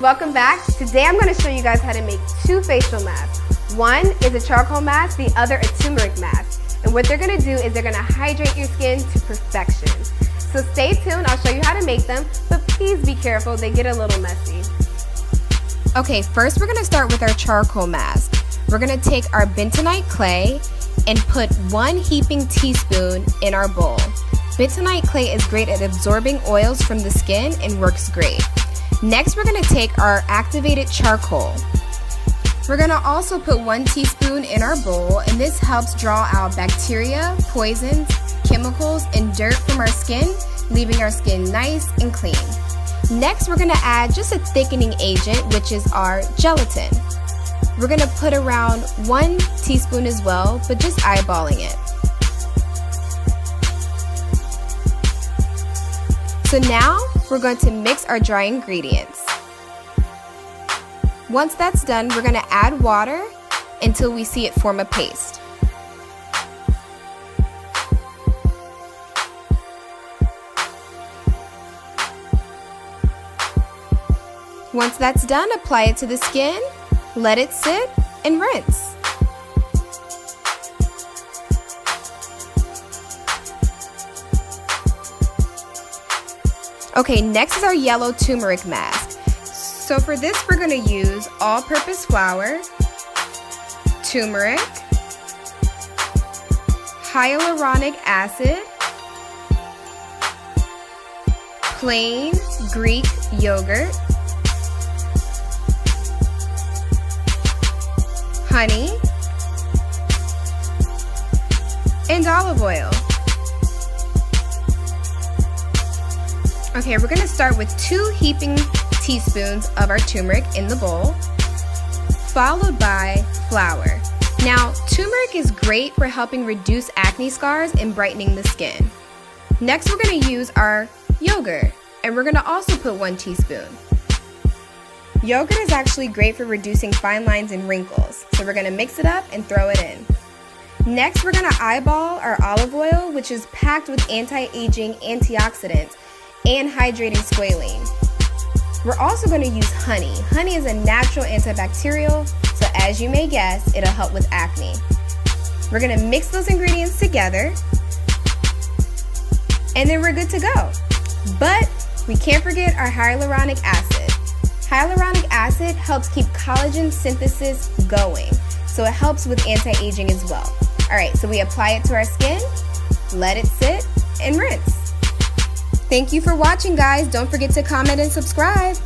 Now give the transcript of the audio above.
Welcome back. Today I'm going to show you guys how to make two facial masks. One is a charcoal mask, the other a turmeric mask. And what they're going to do is they're going to hydrate your skin to perfection. So stay tuned, I'll show you how to make them, but please be careful, they get a little messy. Okay, first we're going to start with our charcoal mask. We're going to take our Bentonite Clay and put 1 heaping teaspoon in our bowl. Bentonite Clay is great at absorbing oils from the skin and works great. Next, we're going to take our activated charcoal. We're going to also put 1 teaspoon in our bowl, and this helps draw out bacteria, poisons, chemicals, and dirt from our skin, leaving our skin nice and clean. Next, we're going to add just a thickening agent, which is our gelatin. We're going to put around 1 teaspoon as well, but just eyeballing it. So now, we're going to mix our dry ingredients. Once that's done, we're going to add water until we see it form a paste. Once that's done, apply it to the skin, let it sit, and rinse. Okay, next is our yellow turmeric mask. So for this, we're going to use all-purpose flour, turmeric, hyaluronic acid, plain Greek yogurt, honey, and olive oil. Okay, we're going to start with 2 heaping teaspoons of our turmeric in the bowl, followed by flour. Now, turmeric is great for helping reduce acne scars and brightening the skin. Next, we're going to use our yogurt, and we're going to also put 1 teaspoon. Yogurt is actually great for reducing fine lines and wrinkles, so we're going to mix it up and throw it in. Next, we're going to eyeball our olive oil, which is packed with anti-aging antioxidants and hydrating squalene. We're also going to use honey. Honey is a natural antibacterial, so as you may guess, it'll help with acne. We're going to mix those ingredients together, and then we're good to go. But we can't forget our hyaluronic acid. Hyaluronic acid helps keep collagen synthesis going, so it helps with anti-aging as well. Alright, so we apply it to our skin, let it sit, and rinse. Thank you for watching, guys. Don't forget to comment and subscribe.